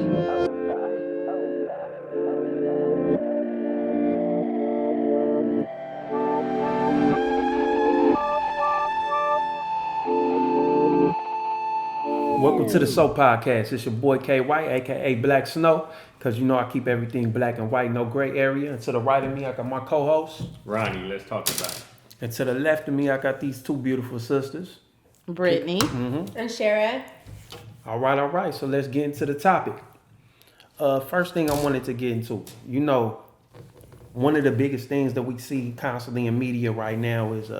Welcome to the Soul Podcast. It's your boy KY, aka Black Snow, because you know I keep everything black and white, no gray area. And to the right of me, I got my co-host. Ronnie, let's talk about it. And to the left of me, I got these two beautiful sisters. Brittany. And Shara. All right. So let's get into the topic. First thing I wanted to get into, you know, one of the biggest things that we see constantly in media right now is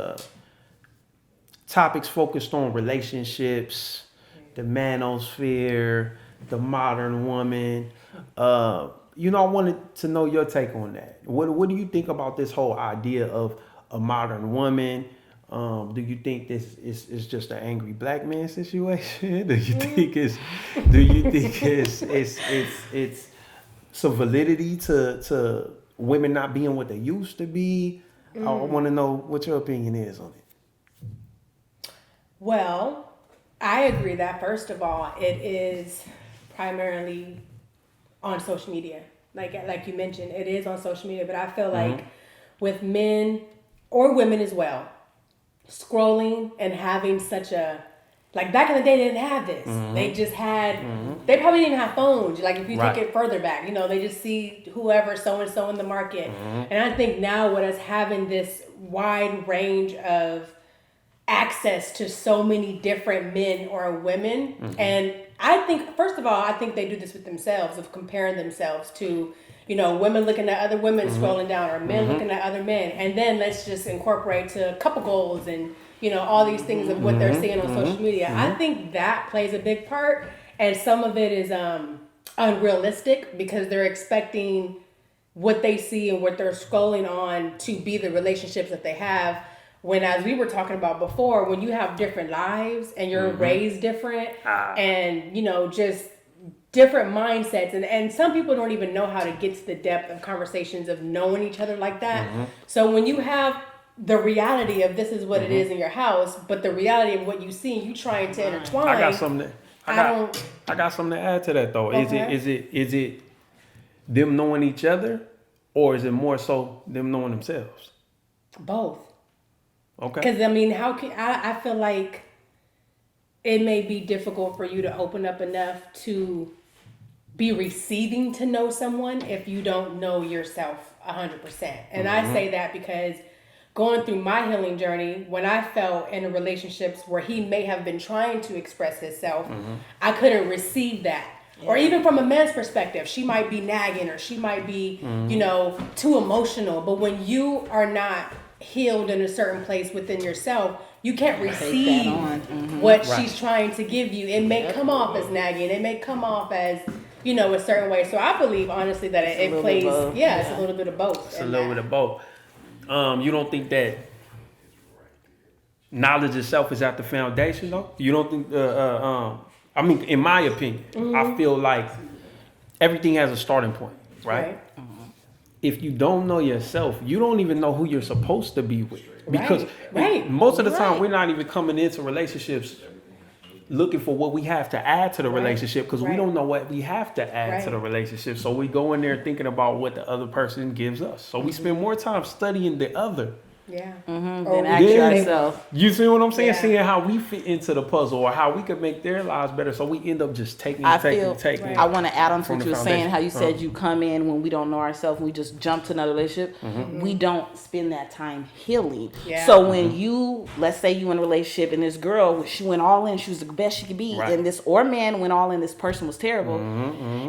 topics focused on relationships, the manosphere, the modern woman. You know, I wanted to know your take on that. What do you think about this whole idea of a modern woman? Do you think this is just an angry black man situation? Do you think it's some validity to women not being what they used to be? I want to know what your opinion is on it. Well, I agree that first of all, it is primarily on social media. Like you mentioned, it is on social media, but I feel like with men or women as well, scrolling and having such a, like back in the day they didn't have this. They just had, they probably didn't have phones. Like if you take it further back, you know, they just see whoever so-and-so in the market. And I think now with us having this wide range of access to so many different men or women. And I think, first of all, I think they do this with themselves, of comparing themselves to, you know, women looking at other women scrolling down, or men looking at other men. And then let's just incorporate to couple goals and, you know, all these things of what they're seeing on social media. I think that plays a big part. And some of it is unrealistic because they're expecting what they see and what they're scrolling on to be the relationships that they have. When, as we were talking about before, when you have different lives and you're raised different and, you know, just different mindsets. And some people don't even know how to get to the depth of conversations of knowing each other like that. So when you have the reality of this is what it is in your house, but the reality of what you see, you trying to intertwine. I got something. I got something to add to that though. Okay. Is it them knowing each other, or is it more so them knowing themselves? Both. Okay. Because, I mean, how can I feel like it may be difficult for you to open up enough to be receiving to know someone if you don't know yourself 100%. And I say that because going through my healing journey, when I felt in relationships where he may have been trying to express himself, I couldn't receive that. Or even from a man's perspective, she might be nagging or she might be, you know, too emotional. But when you are not healed in a certain place within yourself, you can't receive what she's trying to give you. It may come off as nagging. It may come off as, you know, a certain way. So I believe honestly that it plays, it's a little bit of both. It's a little bit of both. You don't think that knowledge itself is at the foundation though? You don't think, I mean, in my opinion, I feel like everything has a starting point, right? If you don't know yourself, you don't even know who you're supposed to be with. Because most of the time, we're not even coming into relationships looking for what we have to add to the relationship, because we don't know what we have to add to the relationship. So we go in there thinking about what the other person gives us. So we spend more time studying the other. Then ask yourself. You see what I'm saying? Seeing how we fit into the puzzle or how we could make their lives better. So we end up just taking. I want to add on to what you were saying, how you said Uh-huh. you come in when we don't know ourselves, we just jump to another relationship. We don't spend that time healing. So when you, let's say you in a relationship and this girl, she went all in, she was the best she could be, and this or man went all in, this person was terrible.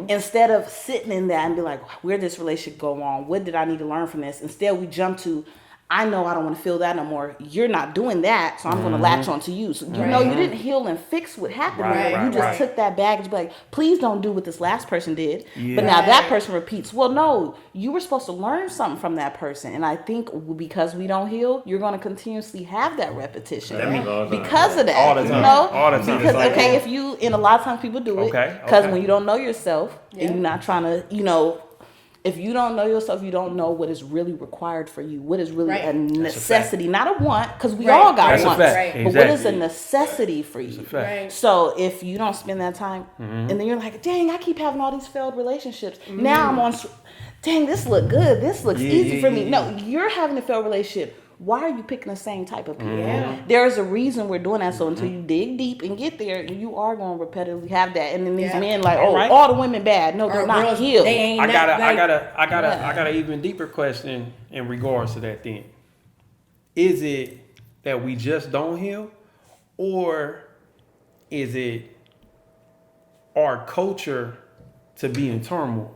Instead of sitting in that and be like, where did this relationship go on? What did I need to learn from this? Instead we jump to, I know I don't want to feel that no more. You're not doing that, so I'm going to latch on to you. So you know you didn't heal and fix what happened. You just took that baggage, be like, please don't do what this last person did. But now that person repeats. Well, no, you were supposed to learn something from that person. And I think because we don't heal, you're going to continuously have that repetition because of that. All the time. You know? All the time. Because, if you, and a lot of times people do it, because when you don't know yourself and you're not trying to, you know, If you don't know yourself, you don't know what is really required for you. What is really Right. a necessity, not a want, because we Right. all got That's a wants. fact. Right. But what is a necessity for you? fact. Right. So if you don't spend that time, and then you're like, dang, I keep having all these failed relationships. Now I'm on, dang, this look good. This looks easy for me. No, you're having a failed relationship. Why are you picking the same type of people? Yeah. There's a reason we're doing that. So until you dig deep and get there, you are going to repetitively have that. And then these men like, oh, all the women bad. No, they're not girls, healed. they ain't I got Yeah. an even deeper question in regards to that then. Is it that we just don't heal, or is it our culture to be in turmoil?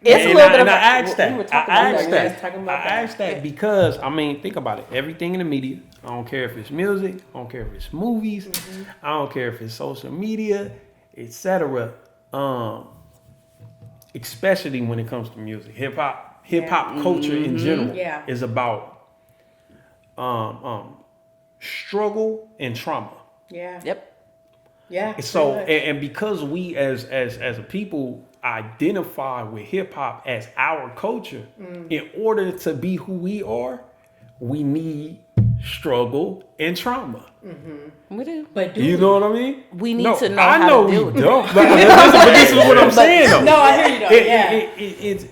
It's a little bit of. I asked that. We were talking about that. I asked that because I mean, think about it. Everything in the media. I don't care if it's music. I don't care if it's movies. I don't care if it's social media, etc. Especially when it comes to music, hip hop culture in general is about struggle and trauma. Yeah. Yep. Yeah. So pretty much. and because we as a people identify with hip hop as our culture, in order to be who we are, we need struggle and trauma. We do. But You know what I mean? We need to know I how know to deal we with it. don't. But this is what I'm saying though. No, I hear you though. It's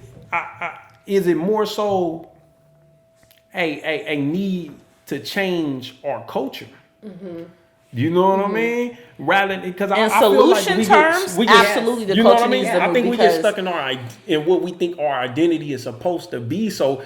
is it more so a need to change our culture? You know what I mean? Rather because In I feel like solution we terms, get, absolutely the you know what I culture mean? needs to I move think we get because- stuck in what we think our identity is supposed to be. So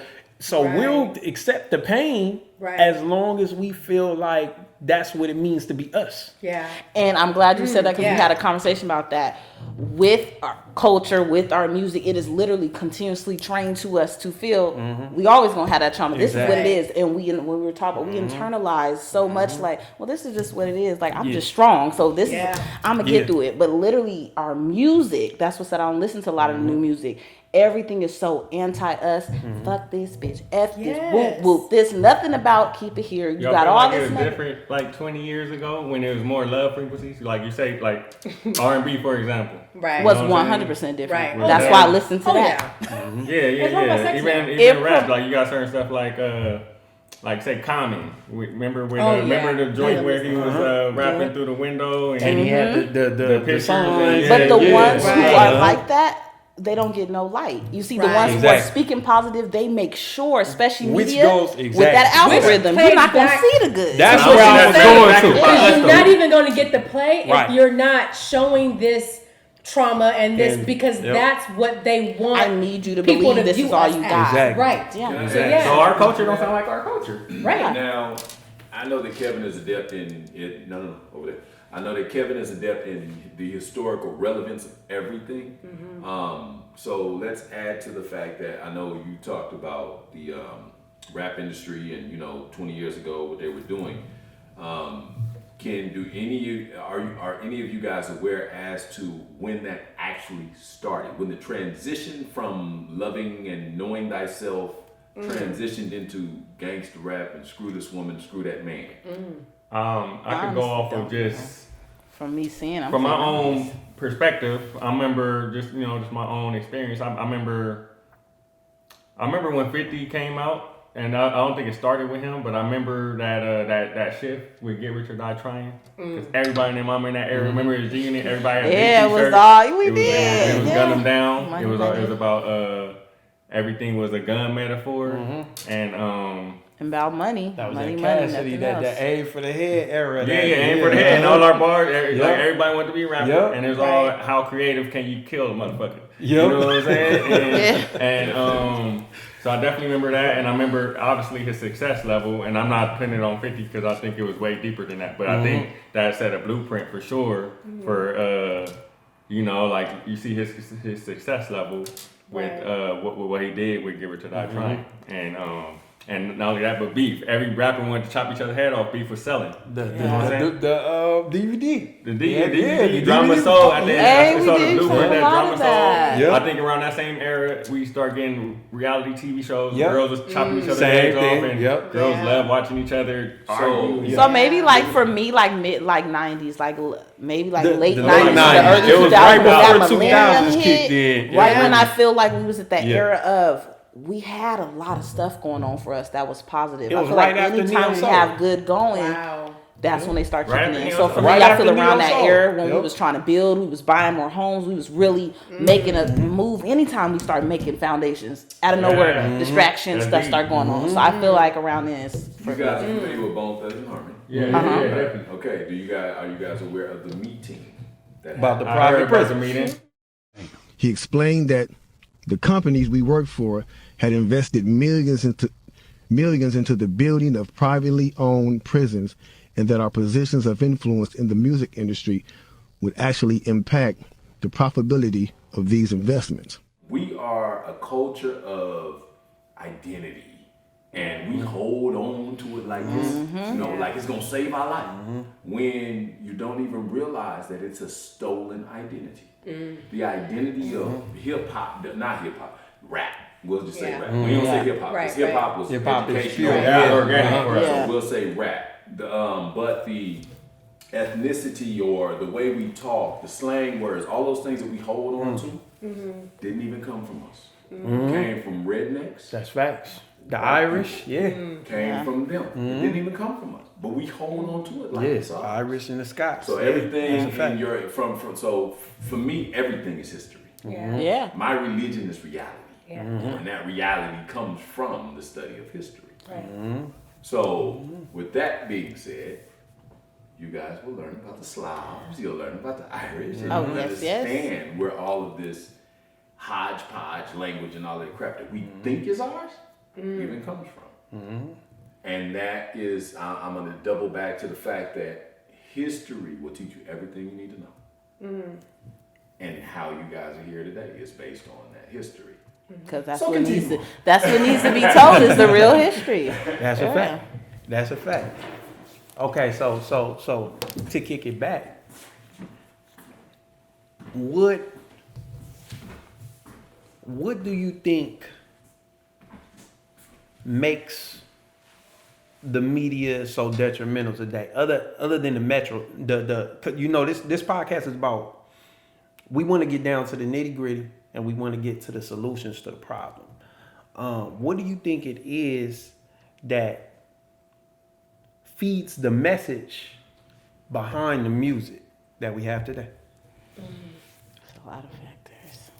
we'll accept the pain as long as we feel like that's what it means to be us. Yeah. And I'm glad you said that because yeah. we had a conversation about that. With our culture, with our music, it is literally continuously trained to us to feel we always gonna have that trauma. This is what it is. And when we were talking, we internalize so much like, well, this is just what it is. Like, I'm just strong. So this is, I'm gonna get through it. But literally our music, that's what said I don't listen to a lot of the new music. Everything is so anti-us. Fuck this bitch. F this. Whoop whoop. There's nothing about keep it here. You Y'all got feel all like this. it was different like 20 years ago when there was more love frequencies? Like you say, like R&B, for example. Right. Was You know what I'm 100% different. Right. That's Oh, why I yeah. listened to that. It's all about sex now. Even rap, like you got certain stuff like say Common. Remember when remember the joint where he was rapping through the window and he had the pictures signs. and- But the Yeah, ones who right. are like that, they don't get no light. You see, the Right. ones who are Exactly. speaking positive, they make sure, especially Which media, goes- with exactly. that algorithm, Which you're not going to plays see the good. That's what where I I'm was saying. going Back to. to back. You're not even going to get the play Right. if you're not showing this trauma and this And- because that's what they want. I need you to people believe this view is all us you as. got. Exactly. Right. Yeah. So, yeah. So our culture don't sound like our culture. Right. Now, I know that Kevin is adept in it. No, over there. I know that Kevin is adept in the historical relevance of everything. So let's add to the fact that I know you talked about the rap industry and 20 years ago what they were doing. Are any of you guys aware as to when that actually started? When the transition from loving and knowing thyself transitioned into gangster rap and screw this woman, screw that man? I could go off of just From me seeing, I'm from my saying, own perspective. I remember just my own experience. I remember when 50 came out. And I don't think it started with him, but I remember that shift with Get Rich or Die Trying. Because everybody and their mama in that era, remember it was G-Unit, everybody had Yeah, big it was t-shirts. all, we It was, did. It was Gun 'em Down. Money, It was money. about everything was a gun metaphor. And And about money. That was money, that money, Cassidy, nothing that else. A for the head era. yeah, and for the head and all our bars, like everybody wanted to be a rapper. Yep. And it was all how creative can you kill a motherfucker. Yep. You know what I'm saying? And so I definitely remember that, and I remember obviously his success level, and I'm not putting it on 50 because I think it was way deeper than that, but I think that set a blueprint for sure for like you see his success level with what he did with Give It to Die Trying, and And not only that, but beef. Every rapper wanted to chop each other's head off. Beef was selling. The The DVD. DVD, the Drama DVD. Soul. I think Hey, I we saw the did blueprint a that lot Drama of Soul. that. Yep. I think around that same era, we start getting reality TV shows. Yep. Girls was chopping each other's Same heads thing. off, and Yep. girls Yeah. love watching each other argue. So maybe like for me, like mid, like 90s, like maybe like The late late 90s, the 90s. early It was 2000s, right when that before millennium 2000s hit, kicked in. right Yeah. when I feel like we was at that Yeah. era of, we had a lot of stuff going on for us that was positive. It I was feel right like after anytime Neo we Soul. have good going, Wow. that's when they start Right kicking after in. Neo So Soul. for Right me, I after feel Neo around that Soul. era when we Yep. was trying to build, we was buying more homes, we was really making a move. Anytime we start making foundations, out of nowhere, distractions, That's stuff deep. start going on. So I feel like around this, You guys are familiar with Bone Thugs and Harmony? Yeah, definitely. Okay. Are you guys aware of the meeting that About the I heard private about the prison. meeting. He explained that the companies we worked for had invested millions into the building of privately owned prisons, and that our positions of influence in the music industry would actually impact the profitability of these investments. we are a culture of identity, and we hold on to it like this, like it's gonna save our life. When you don't even realize that it's a stolen identity. The identity of hip hop, not hip hop, rap. We'll just say Yeah. rap. We don't say hip hop because Right, hip hop was Hip-hop is educational. pure. Yeah, organic. Right. Yeah. So we'll say rap. But the ethnicity or the way we talk, the slang words, all those things that we hold on to, didn't even come from us. Came from rednecks. That's facts. The Irish, yeah. Came from them. It didn't even come from us. But we hold on to it like Yes, it's ours. Irish and the Scots. So Yeah, everything that's a fact. in your so for me, everything is history. yeah. My religion is reality. Yeah. And that reality comes from the study of history. Right. So, with that being said, you guys will learn about the Slavs, you'll learn about the Irish, and Oh, you'll yes, yes. understand where all of this hodgepodge language and all that crap that we think is ours even comes from. And that is, I'm going to double back to the fact that history will teach you everything you need to know. And how you guys are here today is based on that history. Because that's So what needs continue. to, that's what needs to be told is the real history. That's a fact. That's a fact. Okay, so to kick it back, what do you think makes the media so detrimental today? Other than the metro, this podcast is about, we want to get down to the nitty gritty and we want to get to the solutions to the problem. What do you think it is that feeds the message behind the music that we have today? There's a lot of factors.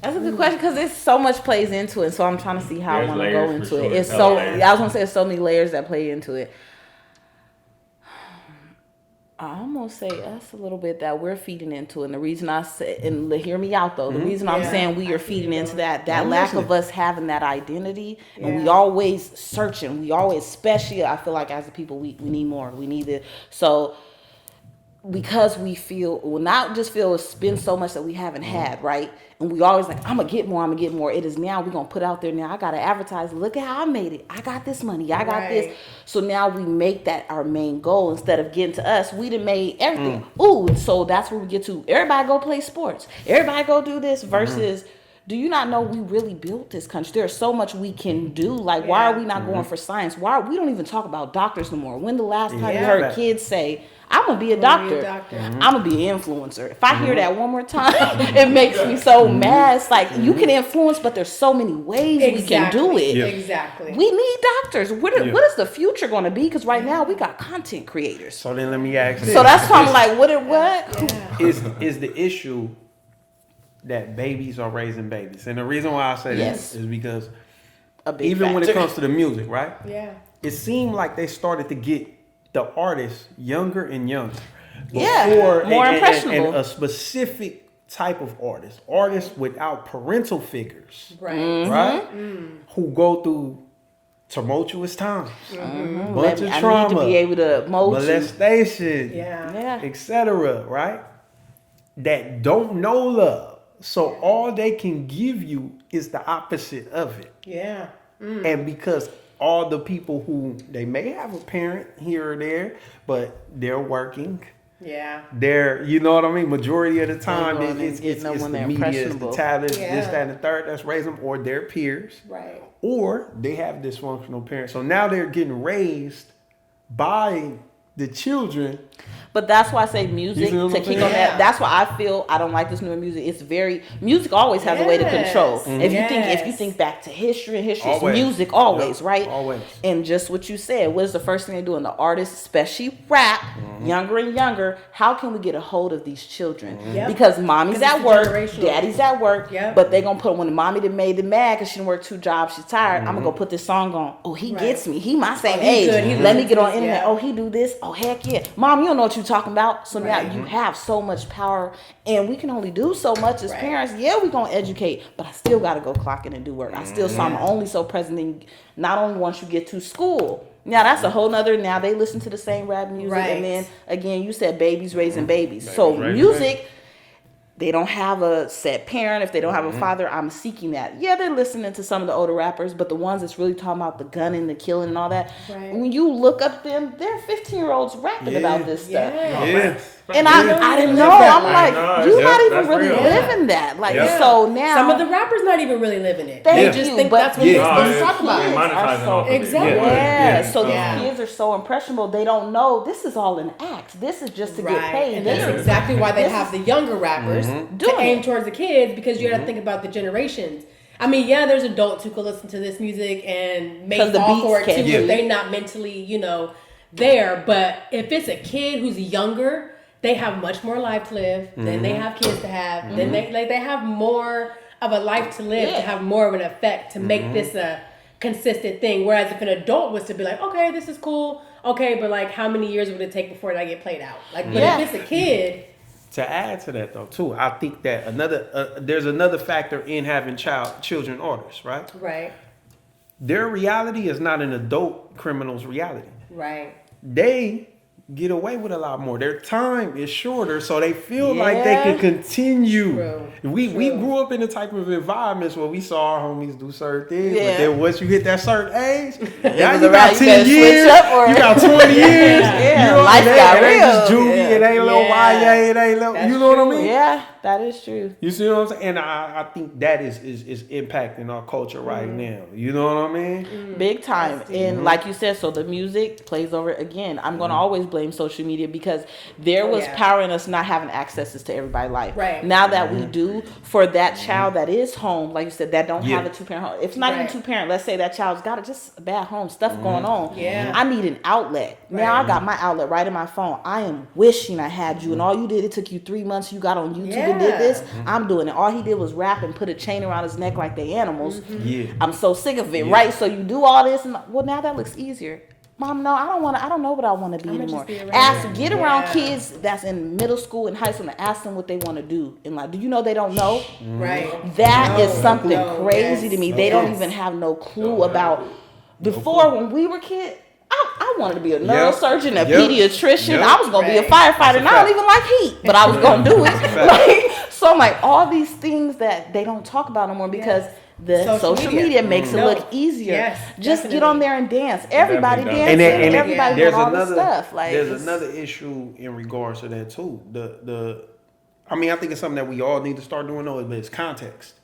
That's a good question because there's so much plays into it. So I'm trying to see how I There's want to go layers for into it. sure. It's Hella so layers. I was gonna say there's so many layers that play into it. I almost say us a little bit that we're feeding into it. And the reason I say, and hear me out though, the reason I'm Yeah. saying we are feeding into that I'm lack of listening. us having that identity, and we Yeah. always searching. We always, especially I feel like as a people, we need more. We need it. So because we feel, well, not just feel it's been so much that we haven't had, right? And we always like, I'm gonna get more. It is now we're gonna put out there now. I gotta advertise. Look at how I made it. I got this money. I got this. Right. So now we make that our main goal instead of getting to us. We done made everything. Ooh, so that's where we get to. Everybody go play sports. Everybody go do this versus. Do you not know we really built this country? There's so much we can do. Like, why are we not going for science? We don't even talk about doctors no more. When the last time you Yeah. heard kids say, I'm gonna be a doctor. I'm gonna be an influencer. If I hear that one more time, it makes me so mad. It's like you can influence, but there's so many ways we can do it. Yeah. Exactly. We need doctors. What is the future going to be? Because right now we got content creators. So then let me ask this. So that's why I'm like, what? Yeah. is the issue that babies are raising babies. And the reason why I say Yes. that is because A big even when it factor. comes to the music, right? Yeah. It seemed like they started to get the artists younger and younger. Yeah, Before- more and impressionable. a specific type of artists without parental figures, Right. Mm-hmm. right? Who go through tumultuous times, bunch of I trauma, need to be able to mold you. molestation, Yeah. Yeah. etc., right? That don't know love. So all they can give you is the opposite of it. Yeah. And because all the people who they may have a parent here or there, but they're working. Yeah. They're, you know what I mean? Majority of the time, going and it's getting them when the they're media, it's the impressionable. tablets, Yeah. this, that, and the third that's raising them, or their peers. Right. Or they have dysfunctional parents. So now they're getting raised by the children. But that's why I say music, You see what to I'm kick saying? on that. Yeah. That's why I feel I don't like this newer music. It's very, music always has a way to Yes. control. Mhm. If Yes. you think back to history, and history is Always. music always, Yep, right? always. And just what you said, what is the first thing they do? And the artists, especially rap, younger and younger, how can we get a hold of these children? Yep. Because mommy's Because at it's work, generational. daddy's at work, Yep. but they gonna put, when the mommy that made them mad because she didn't work 2 jobs, she's tired, I'm gonna go put this song on. Oh, he Right. gets me. He my same he age. good. He Let me listens get to on this, internet. yeah. Oh, he do this. Oh, heck yeah. Mom, you don't know what you're talking about. So now Right. you have so much power, and we can only do so much as Right. parents. Yeah, we gonna educate, but I still gotta go clock in and do work. I still, so I'm only so present in, not only once you get to school. Now that's a whole nother, now they listen to the same rap music. Right. And then again, you said babies raising babies. So Babies raising music, they don't have a set parent. If they don't have a father, I'm seeking that. Yeah, they're listening to some of the older rappers, but the ones that's really talking about the gun and the killing and all that, Right. when you look up them, they're 15-year-olds rapping Yeah. about this stuff. Yeah. Yeah. And I didn't know. I'm like, No, you're yeah, not even that's really real. living that. Like, Yeah. so now Some of the rappers not even really living it. Thank They Yeah. just you, think but- that's what Yeah. they're No, supposed to it's- talk about. they're Kids are monetizing so- off of it. Exactly. yeah, so Yeah. these kids are so impressionable. They don't know this is all an act. This is just to get paid. And This that's is- exactly why they this have the younger rappers to Doing aim it. towards the kids, because you got to think about the generations. I mean, yeah, there's adults who could listen to this music and may 'Cause the fall beats for it too catchy. if they're not mentally, there. But if it's a kid who's younger, they have much more life to live than they have kids to have. Then they have more of a life to live Yeah. to have more of an effect to make this a consistent thing. Whereas if an adult was to be like, okay, this is cool, okay, but like how many years would it take before that get played out? Like, but Yeah. if it's a kid, To add to that though, too, I think that there's another factor in having children artists, right? right, Their reality is not an adult criminal's reality. right. They get away with a lot more. Their time is shorter, so they feel like they Yeah. can continue. True. We True. grew up in the type of environments where we saw our homies do certain things, Yeah. but then once you hit that certain age, now was you around, got you 10 better switch years, up or- you got 20 years. Yeah, You know, life got it ain't just real. juvie, Yeah. it ain't little Yeah. YA, it ain't little, That's you know what I true. mean? Yeah, that is true. You see what I'm saying? And I think that is impacting our culture right now. You know what I mean? Big time. That's And like you said, so the music plays over it again. I'm going to always blame social media because there was yeah. power in us not having accesses to everybody's life. Right. Now that we do, for that child that is home, like you said, that don't Yeah. have a 2-parent home. If it's not Right. even 2-parent, let's say that child's got just a bad home, stuff going on. Yeah. I need an outlet. Now Right. I got my outlet right in my phone. I am wishing I had you. And all you did, it took you 3 months. You got on YouTube and did Yeah. this. I'm doing it. All he did was rap and put a chain around his neck like they animals. Yeah. I'm so sick of it, right? So you do all this, and well, now that looks easier. Mom, no, I don't want to. I don't know what I want to be I'ma anymore. just be around Ask, it. get around Yeah. kids that's in middle school and high school, and ask them what they want to do in life. Do you know they don't know? Right. That is No, something no, crazy yes, to me. They don't yes. even have no clue about. Before, when we were kids, I wanted to be a neurosurgeon, a Yep. pediatrician. Yep. I was gonna be a Right. firefighter, and I don't fact. even like heat, but I was gonna do it. fact. Like, so I'm like, all these things that they don't talk about no more because Yes. the social media makes it No. look easier. Yes, Just get definitely. on there and dance. Everybody Definitely dancing. does. And Everybody there's doing all this another stuff. Like, there's it's- another issue in regards to that too. I mean, I think it's something that we all need to start doing though, but it's context.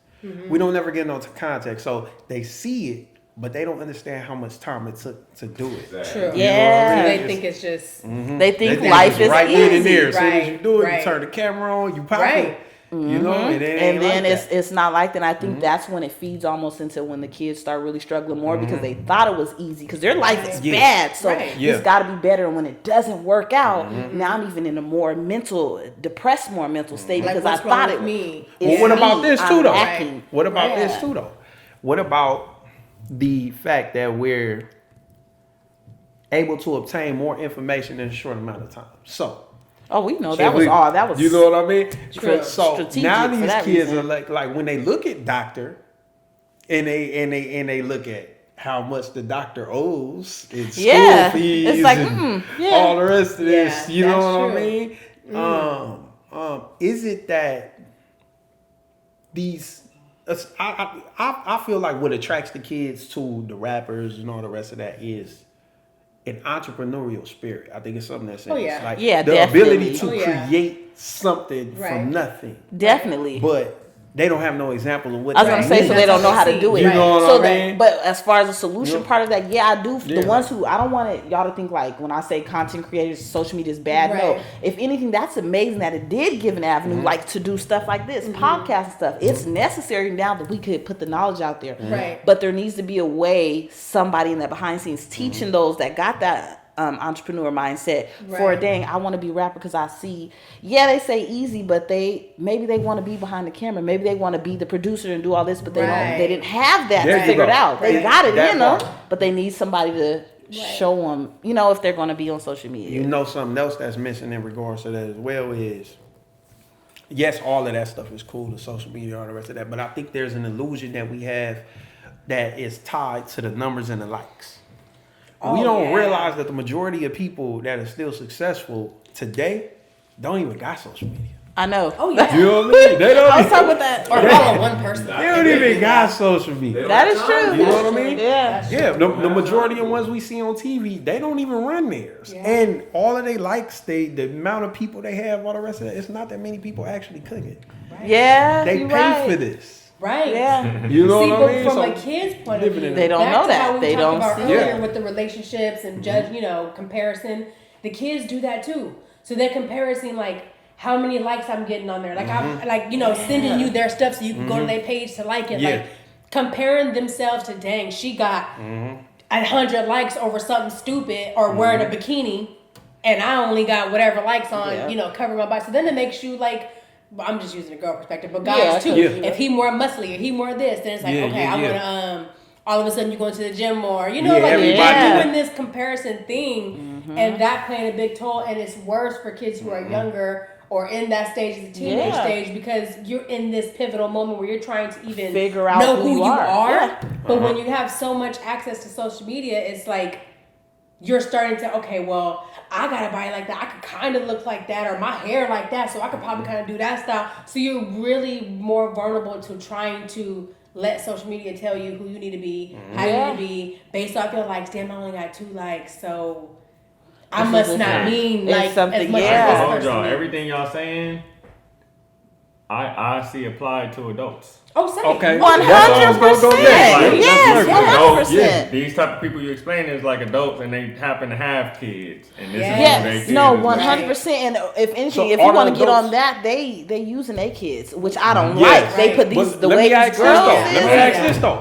We don't ever get no context, so they see it, but they don't understand how much time it took to do it. True. Yeah. They think it's just They think They life it's is right easy. then and there. As soon as you Right, do it, right. you turn the camera on, you pop Right. it. You know, and it ain't And then like it's that. it's not like that. I think that's when it feeds almost into when the kids start really struggling more because they thought it was easy because their life is Yeah. bad. So Right. Yeah. it's got to be better. And when it doesn't work out, now I'm even in a more depressed mental state like, because I what's wrong thought with it me? Well, it's what about me. this I'm too, though? lacking. What about Yeah. this too, though? What about the fact that we're able to obtain more information in a short amount of time? So, Oh, we know that was all. That was you know what I mean? True. So Strategic now for these that kids reason. are like when they look at doctor, and they look at how much the doctor owes in school Yeah. fees It's like, and yeah. all the rest of this. Yeah, You know that's what true. I mean? Is it that these. I feel like what attracts the kids to the rappers and all the rest of that is an entrepreneurial spirit. I think it's something that's like the ability to create something from nothing. Definitely. But they don't have no example of what I was going to say, so they don't know how to do it. You know what I mean? But as far as the solution part of that, I do. The ones who, I don't want y'all to think like when I say content creators, social media is bad. Right. No. If anything, that's amazing that it did give an avenue like to do stuff like this, podcast and stuff. It's necessary now that we could put the knowledge out there. Right. But there needs to be a way, somebody in that behind the scenes teaching those that got that entrepreneur mindset for dang, I want to be a rapper because I see, they say easy, but maybe they want to be behind the camera, maybe they want to be the producer and do all this, but they didn't have that figured out. They got it in them, but they need somebody to show them, if they're going to be on social media. Something else that's missing in regards to that as well is, yes, all of that stuff is cool, the social media, all the rest of that, but I think there's an illusion that we have that is tied to the numbers and the likes. We don't realize that the majority of people that are still successful today don't even got social media. I know. Oh yeah. You know what I mean? They don't. I was talking about that. Or follow one person. They don't even got social media. That is true. You know what I mean? Yeah. Yeah. The majority of ones we see on TV, they don't even run theirs. Yeah. And all of their likes, the amount of people they have, all the rest of that, it's not that many people actually click it. Right. Yeah. They pay for this. Right. Yeah. You know what I mean? From a kid's point of view, they don't know that. They don't see earlier with the relationships and judge, comparison. The kids do that too. So they're comparing like how many likes I'm getting on there. Like I'm sending you their stuff so you can go to their page to like it. Like comparing themselves to dang, she got 100 likes over something stupid or wearing a bikini, and I only got whatever likes on covering my body. So then it makes you like. I'm just using a girl perspective, but guys too. Yeah. If he more muscly or he more this, then it's like I want to. All of a sudden, you going to the gym more. You're doing this comparison thing, and that playing a big toll. And it's worse for kids who are younger or in that stage, the teenage stage, because you're in this pivotal moment where you're trying to even figure out know who you are. Yeah. But when you have so much access to social media, it's like. You're starting to, I got a body like that. I could kind of look like that, or my hair like that, so I could probably kind of do that style. So you're really more vulnerable to trying to let social media tell you who you need to be, how you need to be, based off your likes. Damn, I only got 2 likes, so I must not mean like something. As much as this person. Y'all, everything y'all saying, I see applied to adults. Oh, same. Okay. 100%. Yes, 100%. Yeah, these type of people you explain is like adults, and they happen to have kids, and this is what they kids. No, 100%. And if anything, if you want to get on that, they using their kids, which I don't like. They put these the way these girls. Let me ask this though: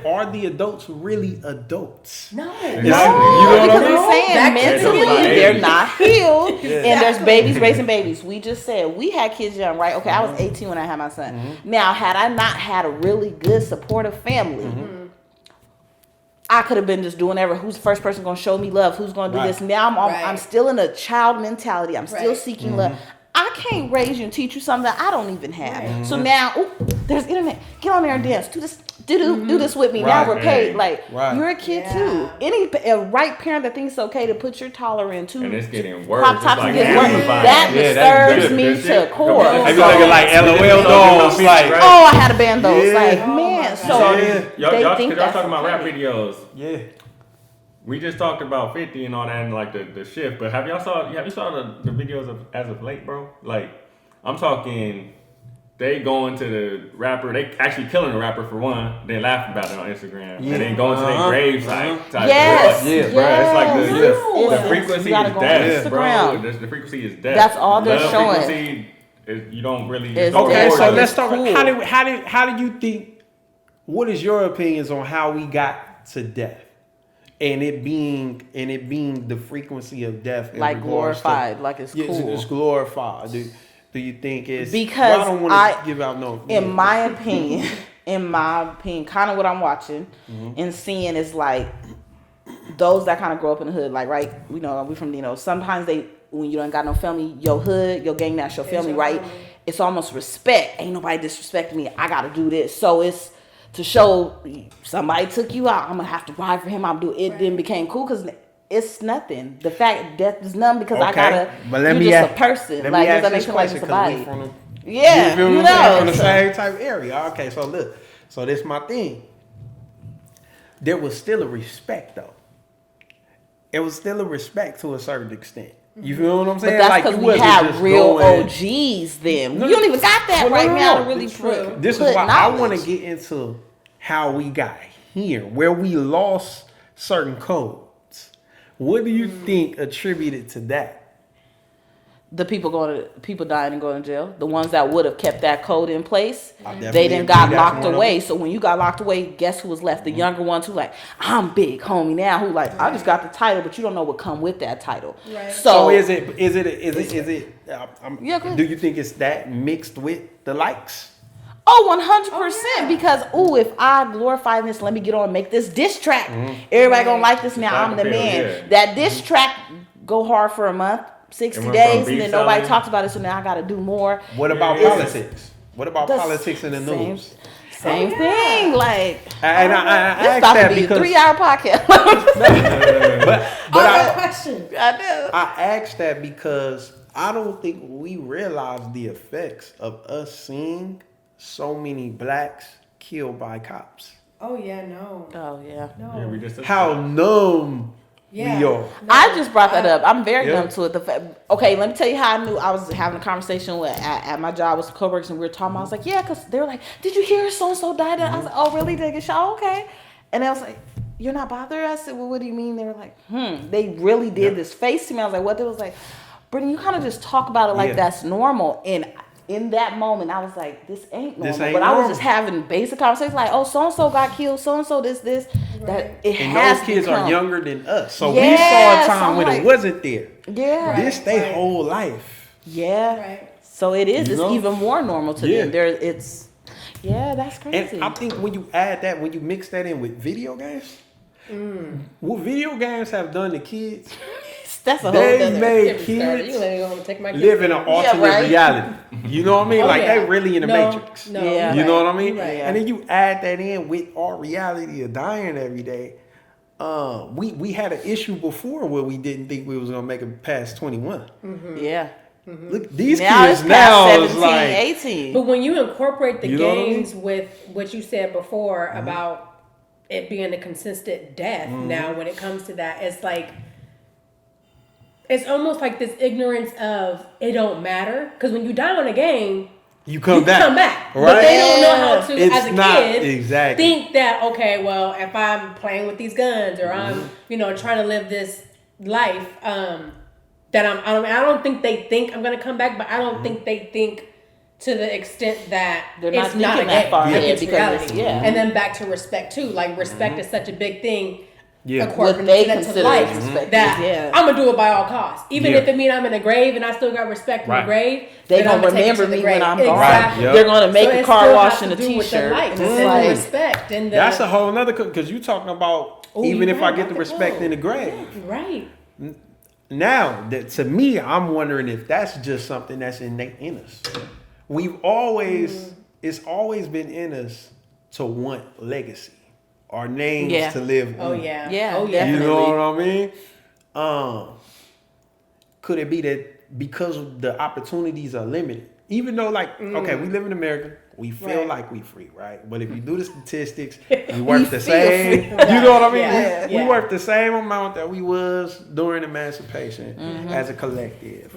Are the adults really adults? No. You know what I'm saying? Mentally, they're not healed, and there's babies raising babies. We just said we had kids young, right? Okay, I was 18 when I had my son. Now, had I not had a really good supportive family, I could have been just doing whatever. Who's the first person going to show me love? Who's going to do this? Now I'm still in a child mentality. I'm still seeking love. I can't raise you and teach you something that I don't even have. So now, there's internet. Get on there and dance. Do this. Do this with me. Now we're paid. Like you're a kid too. A right parent that thinks it's okay to put your toddler in too. And it's getting worse. Crop tops like that disturbs me to core. They be looking like LOL dolls. Like I had a band those. Like man, so y'all think y'all talking about rap videos. Yeah. We just talked about 50 and all that and like the shift, but have you saw the videos of as of late, bro? Like I'm talking. They going to the rapper, they actually killing the rapper for one, then laughing about it on Instagram, and then going to their grave site. Yes, bro. It's like the frequency is death, bro. The frequency is death. That's all they're showing. Frequency you don't really. Okay, so let's talk. Cool. How do you think? What is your opinions on how we got to death, and it being the frequency of death, like glorified, like it's cool. It's glorified. Do you think it's because I don't want to give out no? In my opinion, kind of what I'm watching and seeing is like those that kind of grow up in the hood, like right, we from sometimes when you don't got no family, your hood, your gang, that's your family, right? It's almost respect. Ain't nobody disrespecting me. I gotta do this, so it's to show somebody took you out. I'm gonna have to ride for him. I'm do it. Then became cool because. It's nothing. The fact death is numb because I gotta. But let me just ask, a person. Let like me ask does that this make like question it's a body? Yeah, You feel you what I'm saying? know, From the so- same type of area. Okay, so look. So this my thing. There was still a respect though. It was still a respect to a certain extent. You feel what I'm But saying? that's Like because you we wasn't had just real going- OGs then. No, You don't even got that well, no, right no, now no. to really It's put. true. This put is why I want knowledge. to get into how we got here, where we lost certain codes. What do you think attributed to that? The people dying and going to jail. The ones that would have kept that code in place, I they definitely then agree got that's locked one of away. them. So when you got locked away, guess who was left? The younger ones who like, I'm big homie now. Who like, I just got the title, but you don't know what come with that title. Right. So So, is it? Yeah, go ahead. Do you think it's that mixed with the likes? Oh, 100%. Oh, yeah. Because, if I glorify this, let me get on and make this diss track. Everybody gonna like this now. I'm the Appeal, man. yeah. That diss track go hard for a month, 60 It went days, from and then beef nobody selling- talks about it. So now I gotta do more. What about Yeah. politics? What about The politics in the same- news? Same thing. Like, And I this asked about that to be a because 3-hour podcast. but Question. I know. I asked that because I don't think we realize the effects of us seeing so many blacks killed by cops. Oh yeah, no. Oh yeah. Yeah, we No. just How numb Yeah. we are. No. I just brought that up. I'm very Yeah. numb to it. Okay, let me tell you how I knew. I was having a conversation with at my job with some coworkers, and we were talking. I was like, yeah, because they were like, did you hear so and so died? I was like, oh really? Did they get shot? Okay. And I was like, you're not bothered? I said, well, what do you mean? They were like, They really did this face to me. I was like, what? They was like, Brittany, you kind of just talk about it like Yeah. that's normal. And in that moment, I was like, this ain't normal. This ain't but I was normal. just having basic conversations like, oh, so and so got killed, so and so this. That it And has those kids become. are younger than us. So Yes, we saw a time I'm when like- it wasn't there. Yeah. Right. This they whole life. Yeah. Right. So it is. You It's know? even more normal to Yeah. them. That's crazy. And I think when you add that, when you mix that in with video games, what video games have done to kids, that's a whole they other. made Get me started. You kids let me go home and take my kids live in there. an alternate right. reality. You know what I mean? Oh, Like yeah. they really in the No, Matrix. No, Yeah. You know what I mean? Right. Yeah. And then you add that in with our reality of dying every day. We had an issue before where we didn't think we was gonna make it past 21. Yeah. Look, these Now kids it's now past is 17, like 18. But when you incorporate the You know what I mean? games with what you said before about it being a consistent death, now when it comes to that, it's like it's almost like this ignorance of it don't matter because when you die on a game, you come you back, come back, right? but they don't know how to It's as a not- kid exactly. think that okay, well, if I'm playing with these guns or I'm trying to live this life, that I don't think they think I'm gonna come back, but I don't think they think to the extent that They're not it's not a thinking that game. far Like, ahead it's because reality. it's- yeah. And then back to respect too. Like respect is such a big thing. Yeah. According What they to that to consider life, as respect that is, yeah. I'm gonna do it by all costs, even Yeah. if it means I'm in a grave and I still got respect in Right. the grave. They then gonna I'ma take it remember to the me grave. when I'm gone. Exactly. Yep. They're gonna make So a it car still wash has and to a do with the t-shirt. life And and it's the like, respect and the That's a whole nother because you talking about Ooh, even you're if I right, get the I respect know. in the grave. right. Now, that to me, I'm wondering if that's just something that's innate in us. We've always, it's always been in us to want legacy, our names Yeah. to live. Oh on. yeah. Yeah, Oh yeah. You definitely. know what I mean? Could it be that because the opportunities are limited, even though okay, we live in America, we feel Right. like we free, right? But if you do the statistics, we worth the feel same. free. You know what I mean? Yeah, We yeah. worth the same amount that we was during emancipation as a collective.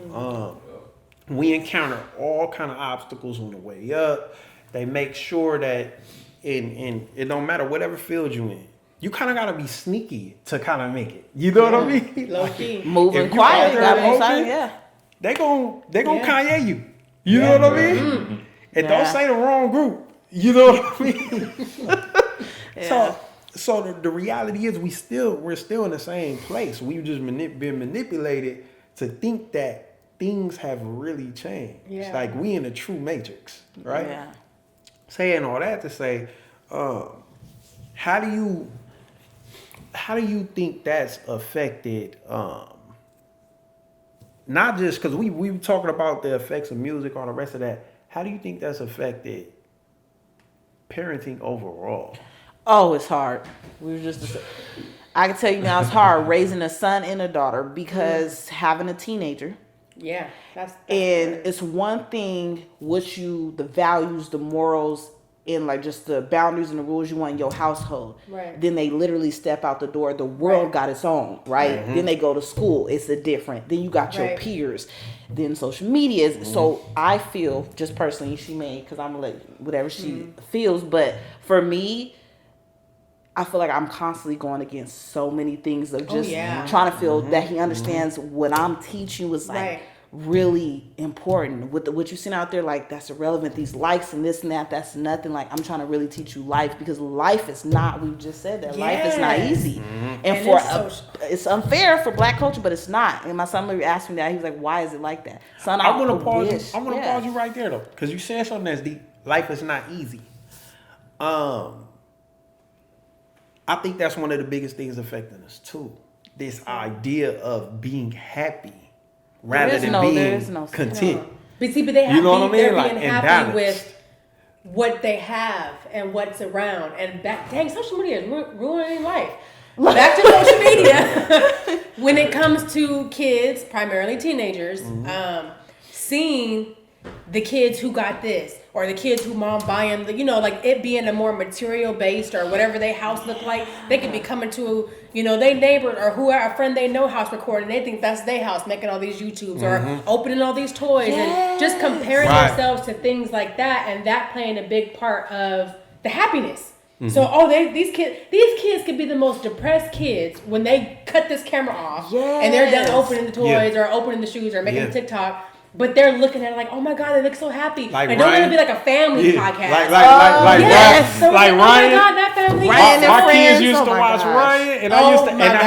We encounter all kind of obstacles on the way up. They make sure that in it don't matter whatever field you in. You kind of gotta be sneaky to kind of make it. You know what I mean? Low key. moving If you quiet. out there Gotta be open, silent, yeah. They gon' Yeah. Kanye you. You know what I mean? And don't Yeah. say the wrong group. You know what I mean? Yeah. So the reality is we're still in the same place. We've just been manipulated to think that things have really changed. Yeah. Like we in a true matrix, right? Yeah. Saying all that to say, how do you think that's affected? Not just because we were talking about the effects of music, all the rest of that. How do you think that's affected parenting overall? Oh, it's hard. We were just. I can tell you now, it's hard raising a son and a daughter because having a teenager Yeah, that's And it's one thing what the values, the morals, and like just the boundaries and the rules you want in your household. Right. Then they literally step out the door. The world got its own, right? Then they go to school. It's a different. Then you got your peers. Then social media is. So I feel, just personally, she may, because I'm gonna let whatever she feels. But for me, I feel like I'm constantly going against so many things of just trying to feel that he understands what I'm teaching was like really important. With what you've seen out there, like that's irrelevant. These likes and this and that, that's nothing. Like I'm trying to really teach you life, because life is not. We just said that life is not easy, and it's unfair for Black culture, but it's not. And my son literally asked me that. He was like, "Why is it like that?" Son, I want to pause. I want to pause you right there though, because you said something that's deep. Life is not easy. I think that's one of the biggest things affecting us too. This idea of being happy rather than being content. But see, but they have you know what I mean? They're Like, being happy with what they have and what's around. And dang, social media is ruining life. Back to social media. When it comes to kids, primarily teenagers, seeing the kids who got this, or the kids who mom buying, like it being a more material based or whatever they house look like, they could be coming to, they neighbor or whoever, a friend they know house recording, they think that's their house, making all these YouTubes or opening all these toys and just comparing themselves to things like that, and that playing a big part of the happiness. So, these kids could be the most depressed kids when they cut this camera off and they're done opening the toys or opening the shoes or making a TikTok. But they're looking at it like, oh my God, they look so happy. Like and don't let it be like a family podcast. Like yes. So like oh Ryan. my God, that family. My kids used to watch Ryan, and I used to, and I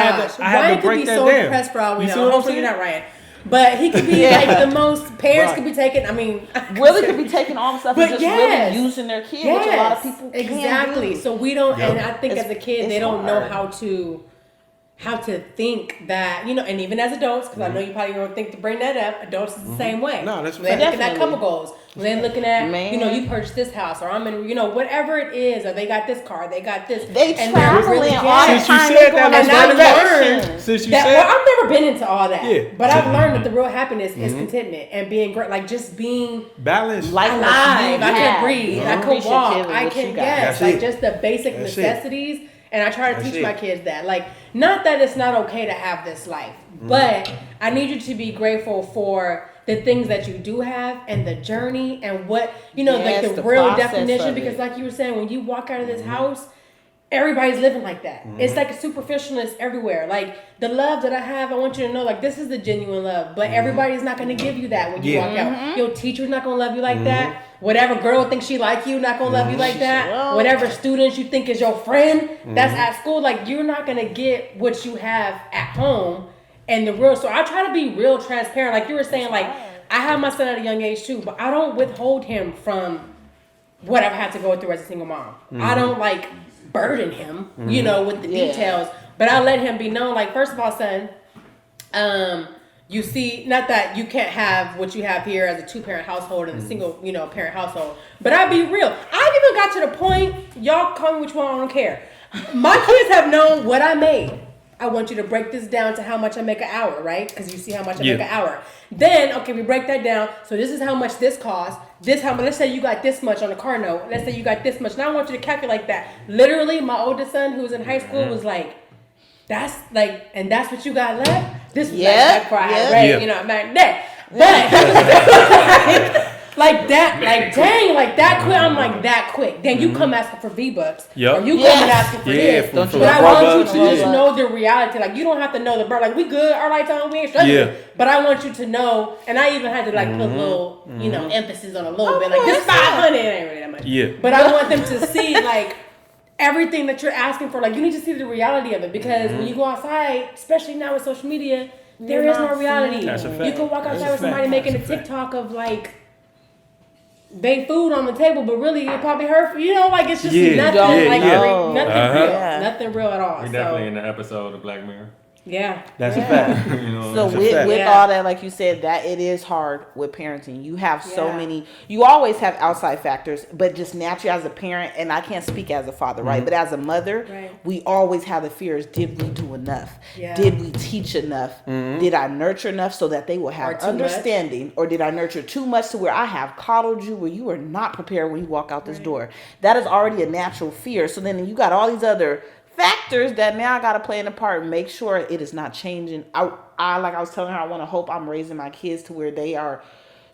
had to break that down. Ryan could be so depressed for all we know. Hopefully you're not Ryan. But he could be like the most, parents could be taking, really could be taking all the stuff and just really using their kid, which a lot of people can't do. So we don't, and I think as a kid, they don't know how to think that, and even as adults, because I know you probably don't think to bring that up, adults is the same way. No, that's when they're looking at couple goals, when they're looking at, you purchased this house, or I'm in, whatever it is, or they got this car, they got this. They traveling all the time. Since you said that, I've never been into all that, but I've learned that the real happiness is contentment and being great, like just being balanced, like alive. I can breathe, I can walk, I can just the basic necessities. And I try to teach my kids that. Like, not that it's not okay to have this life, but I need you to be grateful for the things that you do have and the journey and what, like the real definition. Because like you were saying, when you walk out of this house, everybody's living like that. It's like a superficialness everywhere. Like, the love that I have, I want you to know, like, this is the genuine love. But everybody's not going to give you that when you walk out. Your teacher's not going to love you like that. Whatever girl thinks she like you, not going to love you like that. Whatever students you think is your friend that's at school, like, you're not going to get what you have at home. And the real, so I try to be real transparent. Like you were saying, like, I have my son at a young age too, but I don't withhold him from what I've had to go through as a single mom. I don't, like, burden him, with the details. But I let him be known, like, first of all, son, you see, not that you can't have what you have here as a 2-parent household and a single, parent household. But I be real. I even got to the point, y'all call me which one, I don't care. My kids have known what I made. I want you to break this down to how much I make an hour, right? Because you see how much I make an hour. Then, okay, we break that down. So this is how much this costs. This how much. Let's say you got this much on a car note. Let's say you got this much. Now I want you to calculate that. Literally, my oldest son, who was in high school, was like, "That's like, and that's what you got left." This was like Friday, right? I'm like that. But like that, like dang, like that quick. I'm like that quick. Then you come asking for V-Bucks, or you come and asking for this. But I want you to just know the reality. Like, you don't have to know the bird. Like, we good, our lights on, we ain't struggling. But I want you to know, and I even had to like put a little, emphasis on a little bit. Like, this 500 ain't really that much. But I want them to see like everything that you're asking for. Like, you need to see the reality of it, because when you go outside, especially now with social media, there is no reality. That's a fact. You can walk outside with somebody making a TikTok of like they food on the table, but really it probably hurt for like it's just nothing real, nothing real at all. We're definitely in the episode of Black Mirror. Yeah. That's a yeah. fact. You know, So That's a with fact. with Yeah. all that, like you said, that it is hard with parenting. You have so Yeah. many. You always have outside factors, but just naturally as a parent, and I can't speak as a father, right? But as a mother, Right. we always have the fears: did we do enough? Yeah. Did we teach enough? Did I nurture enough so that they will Or have too understanding, or did I nurture too much to where I have coddled you, where you are not prepared when you walk out this Right. door? That is already a natural fear. So then you got all these other factors that now I gotta play in a part and make sure it is not changing. I like I was telling her, I want to hope I'm raising my kids to where they are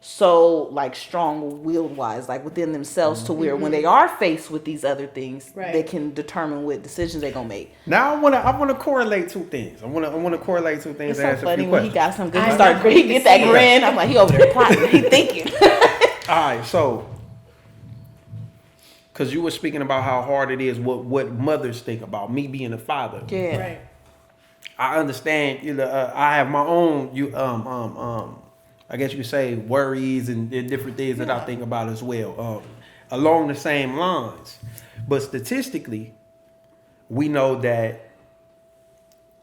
so like strong willed wise, like within themselves, to where when they are faced with these other things, Right. they can determine what decisions they're gonna make. Now I wanna correlate two things. I wanna correlate two things It's and so ask a funny few when he questions. got some good. I He start know. he get that grin. I'm like, he over there plotting. He thinking. All right, so because you were speaking about how hard it is, what mothers think about me being a father. Yeah. Right. I understand. I have my own. I guess you could say worries and different things that I think about as well, along the same lines. But statistically, we know that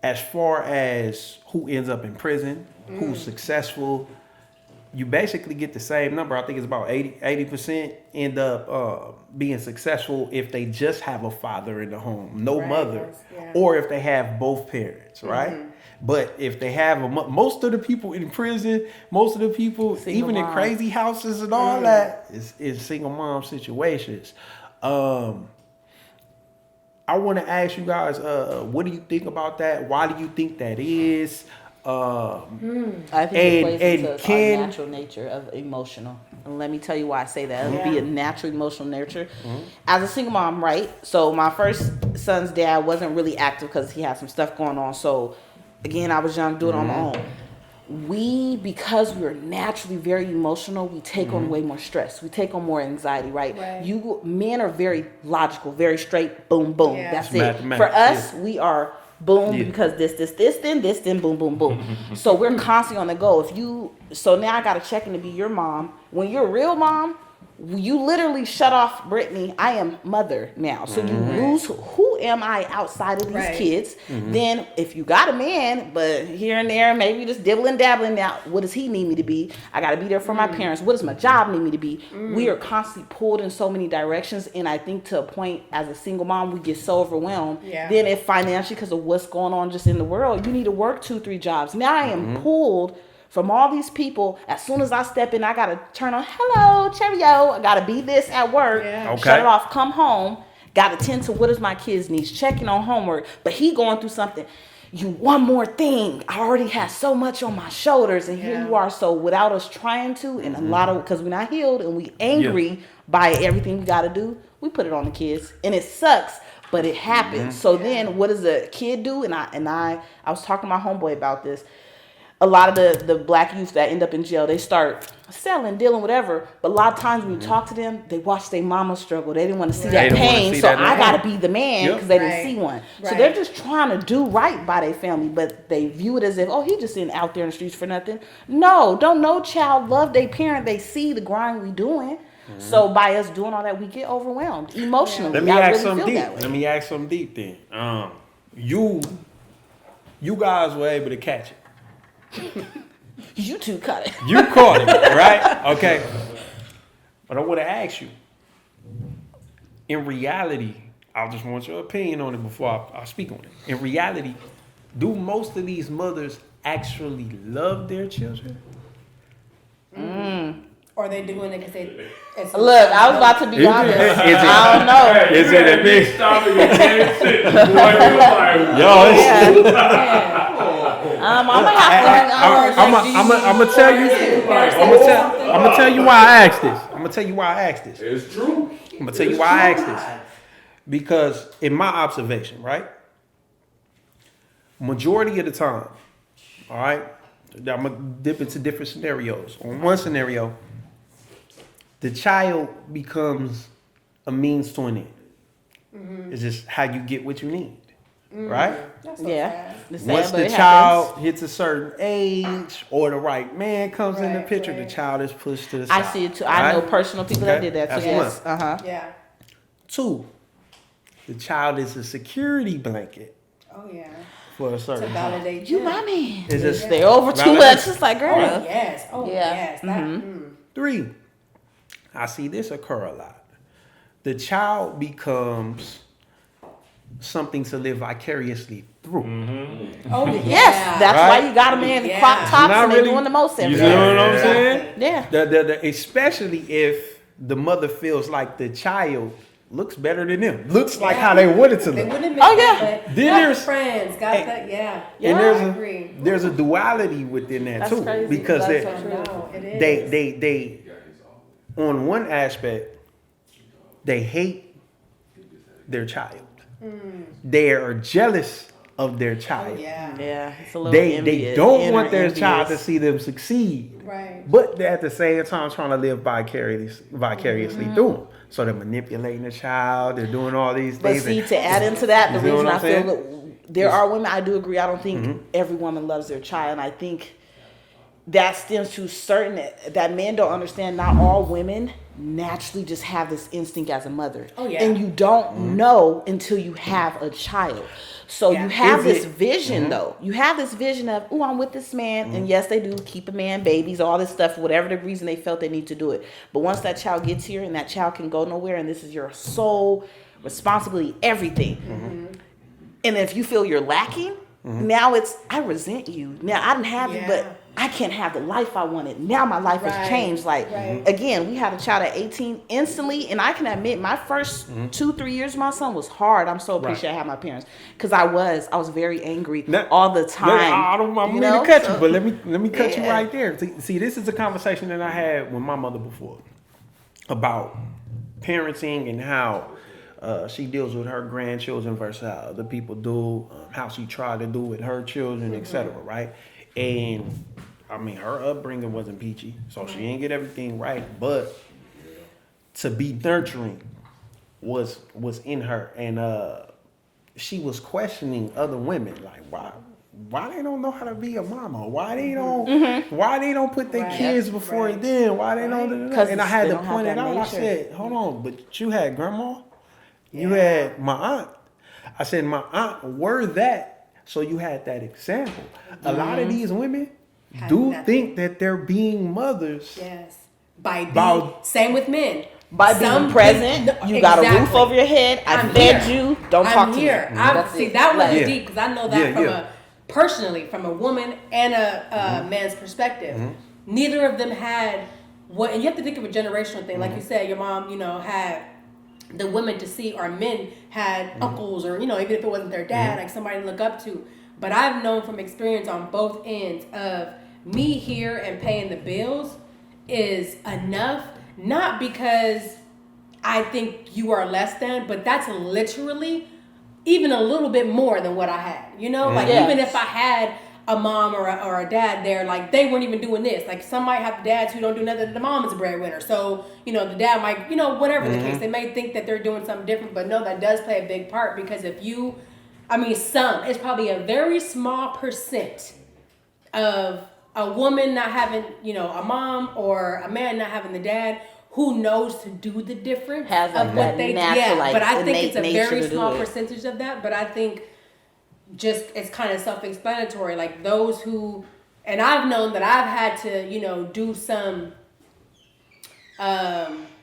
as far as who ends up in prison, who's successful, you basically get the same number. I think it's about 80% end up being successful if they just have a father in the home, no Right, mother, yeah. or if they have both parents, right? But if they have most of the people in prison, most of the people, Single even in mom. crazy houses and all that, is single mom situations. I want to ask you guys, what do you think about that? Why do you think that is? I think And- it plays and into can- our natural nature of emotional. And let me tell you why I say that. It'll be a natural emotional nature. As a single mom, right? So my first son's dad wasn't really active because he had some stuff going on. So again, I was young, doing it on my own. Because we're naturally very emotional, we take on way more stress. We take on more anxiety, right? Right. Men are very logical, very straight, boom, boom. Yeah. That's It's it. mathematics, For us, yeah. we are boom Yeah. because this, then boom, boom, boom. So we're constantly on the go. So now I gotta check in to be your mom. When you're a real mom, you literally shut off Brittany. I am mother now. So you lose who am I outside of these Right. kids. Then if you got a man, but here and there, maybe just dibbling dabbling now, what does he need me to be? I gotta be there for my parents. What does my job need me to be? We are constantly pulled in so many directions, and I think to a point as a single mom, we get so overwhelmed. Yeah. Then if financially, because of what's going on just in the world, you need to work 2-3 jobs. Now I am pulled from all these people. As soon as I step in, I gotta turn on hello, cheerio. I gotta be this at work. Yeah. Okay. Shut it off. Come home. Gotta tend to what is my kids' needs. Checking on homework. But he going through something. You one more thing. I already had so much on my shoulders, and here Yeah. you are. So without us trying to, and a lot of because we're not healed and we angry by everything we gotta do, we put it on the kids, and it sucks. But it happens. So then, what does a kid do? And I was talking to my homeboy about this. A lot of the black youth that end up in jail, they start selling, dealing, whatever. But a lot of times when you talk to them, they watch their mama struggle. They didn't want to see Right. that They didn't wanna pain. see So that in I the got to home. be the man Yep. because they didn't Right. see one. So Right. they're just trying to do right by their family, but they view it as if, oh, he just ain't out there in the streets for nothing. No, don't no child love their parent. They see the grind we doing. So by us doing all that, we get overwhelmed emotionally. Let me I ask really something feel deep. that way. Let me ask something deep then. You guys were able to catch it. You two cut it. You caught it, right? Okay. But I want to ask you. In reality, I just want your opinion on it before I speak on it. In reality, do most of these mothers actually love their children? Or they doing it because it's Look, I was about to be honest. I don't know. Is it a big? Stop it, you can't sit. Boy, you like, Yo, Yeah. I'm gonna have to. I'm gonna tell you. I'm gonna tell you why I asked this. It's true. I'm gonna tell you why I asked this. Because in my observation, right, majority of the time, all right, I'm gonna dip into different scenarios. On one scenario, the child becomes a means to an end. It's just how you get what you need, right? Yeah. Once the child hits a certain age or the right man comes in the Right, picture, the right. child is pushed to the side. I see it too. I know right? personal people that Okay, did that too. that's Yes. one. Yeah. 2, the child is a security blanket Oh yeah. for a To certain time. validate You them. my man. It's just They over Now too let's- much. It's like, Oh girl. yes. Oh Yeah. yes. That, 3. I see this occur a lot. The child becomes something to live vicariously through. Oh yeah. Yes, that's Right? why you got them in Yeah. crop tops Not and they really- doing the most You every see what day. I'm Exactly. saying? Yeah. Especially if the mother feels like the child looks better than them, looks like how they want it to They look. wouldn't admit Oh, yeah. that, but Then got there's- friends, got that, yeah. And I there's agree. there's a duality within that That's too, crazy. because That's they, so true. No, it is. they on one aspect they hate their child. They are jealous of their child. Yeah. Yeah, it's a little They envious, don't inner want their envious. child to see them succeed. Right. But they're at the same time trying to live vicariously through them. So they're manipulating the child. They're doing all these But things. see, to add into that, the You see reason what I I'm feel saying? that there are women, I do agree, I don't think every woman loves their child. And I think that stems to certain, that men don't understand, not all women naturally just have this instinct as a mother. Oh, yeah. And you don't know until you have a child. So Yeah. you have Is this it- vision though. You have this vision of, oh, I'm with this man. And yes, they do keep a man, babies, all this stuff, whatever the reason they felt they need to do it. But once that child gets here and that child can go nowhere and this is your sole responsibility, everything. And if you feel you're lacking, now it's, I resent you. Now I didn't have you, Yeah. but I can't have the life I wanted. Now my life Right. has changed. Like, Right. again, we had a child at 18 instantly. And I can admit my first 2-3 years of my son was hard. I'm so appreciative I had my parents. Because I was very angry Now- all the time. I don't you mean know? to cut So- you, but let me cut you Yeah. right there. See, this is a conversation that I had with my mother before about parenting and how she deals with her grandchildren versus how other people do, how she tried to do with her children, etc. Right? And I mean, her upbringing wasn't peachy, so she didn't get everything right. But to be nurturing was in her, and she was questioning other women, like why they don't know how to be a mama, why they don't put their Right. kids before Right. them, why they don't. Right. 'Cause And I had they to don't have point it that out. I nature. said, hold on, but you had grandma, you Yeah. had my aunt. I said my aunt were that, so you had that example. A lot of these women Had do nothing. think that they're being mothers. Yes. By being, By- same with men. By being Some present, people- you got a roof Exactly. over your head. I I'm fed here. you. Don't I'm talk to here. me. I That's see it. that was Like, deep because I know that from Yeah. a personally from a woman and a man's perspective. Neither of them had what, and you have to think of a generational thing. Like you said, your mom, had the women to see, or men had uncles, or even if it wasn't their dad, like somebody to look up to. But I've known from experience on both ends of me here and paying the bills is enough, not because I think you are less than, but that's literally even a little bit more than what I had. Like Yeah. even if I had a mom or a dad there, like they weren't even doing this. Like some might have dads who don't do nothing. The mom is a breadwinner, so the dad might, whatever the case, they may think that they're doing something different, but no, that does play a big part because if you, it's probably a very small percent of a woman not having, a mom or a man not having the dad who knows to do the difference Has, like, of what that they natural, like, but I think innate it's a nature very to do small it. percentage of that. But I think just it's kind of self-explanatory. Like those who, and I've known that I've had to, do some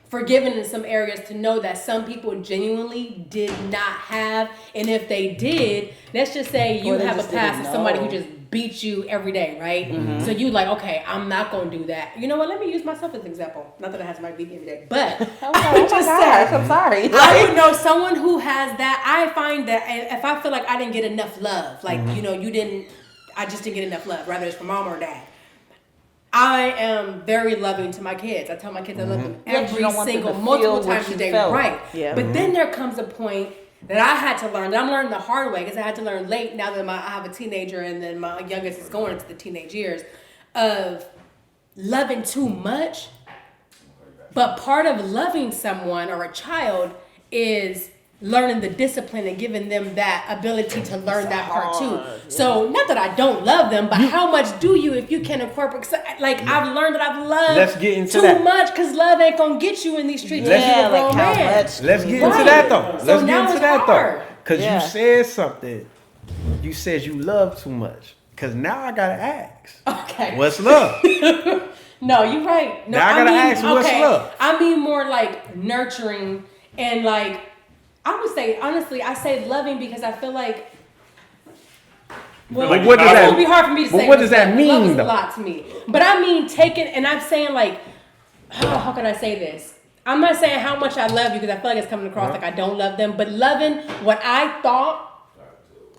forgiving in some areas to know that some people genuinely did not have, and if they did, let's just say you Or they have a just past didn't of somebody know. who just beats you every day, right? So you like, okay, I'm not gonna do that. You know what? Let me use myself as an example. Not that I have somebody beat me every day, but I would just say, I'm sorry. I would know someone who has that. I find that if I feel like I didn't get enough love, like I just didn't get enough love, whether it's from mom or dad. I am very loving to my kids. I tell my kids I love them Yeah, 'cause you every don't want them single, to multiple feel what times a you day, felt. right? Yeah. But then there comes a point that I had to learn. That I'm learning the hard way because I had to learn late. Now that I have a teenager and then my youngest is going into the teenage years, of loving too much. But part of loving someone or a child is learning the discipline and giving them that ability to learn that part too. So not that I don't love them, but how much do you if you can incorporate? Like I've learned that I've loved Let's get into too that. much because love ain't gonna get you in these streets. Let's- You're a Yeah, like grown how man. much. Let's get Right. into that though. So Let's now get into it's that hard. though. Because Yeah. you said something you said you love too much. Cause now I gotta ask. Okay. What's love? No, you're right. No, Now I gotta ask you, what's love? I mean more like nurturing and like, I would say, honestly, I say loving because I feel like, well, like what does it's that- gonna be hard for me to but say. what does that love mean, is though? a lot to me. But I mean taking, and I'm saying like, how can I say this? I'm not saying how much I love you because I feel like it's coming across like I don't love them, but loving what I thought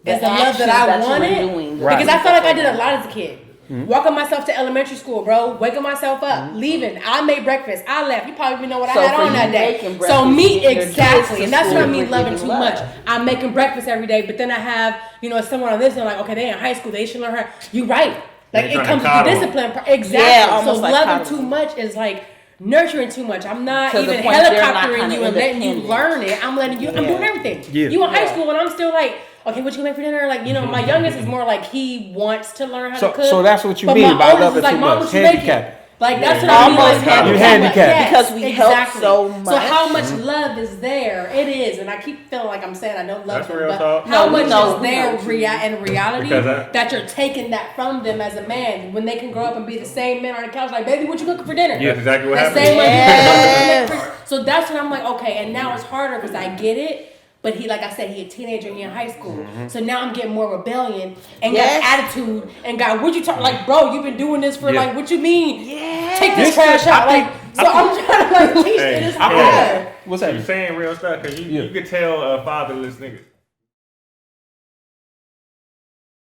is the love that I wanted. Because I felt like I did a lot as a kid. Walking myself to elementary school, bro. Waking myself up, leaving. I made breakfast. I left. You probably know what I had on that day. So me, exactly, and that's what I mean loving too much. I'm making breakfast every day, but then I have, someone on this and like, okay, they in high school, they should learn her. You right. Like it comes with the discipline. Exactly. Yeah, so like loving too much is like nurturing too much. I'm not even helicoptering you and letting you learn it. I'm letting you. I'm doing everything. You in high school and I'm still like, okay, what you gonna make for dinner? Like, my youngest is more like he wants to learn how to cook. So that's what you mean by loving too much. Handicapped. Like that's what I mean. Like, you handicapped because we help so much. So how much love is there? It is, and I keep feeling like I'm saying I don't love That's them, real but talk. how much is there in reality Because that you're taking that from them as a man when they can grow up and be the same man on the couch like, baby, what you cooking for dinner? That's exactly what That happened. same way. So that's when I'm like, okay, and now it's harder because I get it. But he, like I said, he a teenager, he in high school. So now I'm getting more rebellion and got attitude and got, what you talking, like, bro, you've been doing this for like, what you mean? Take this trash out. I'm trying to like teach it. It's hard. What's that? You're saying real stuff because you could tell a fatherless nigga.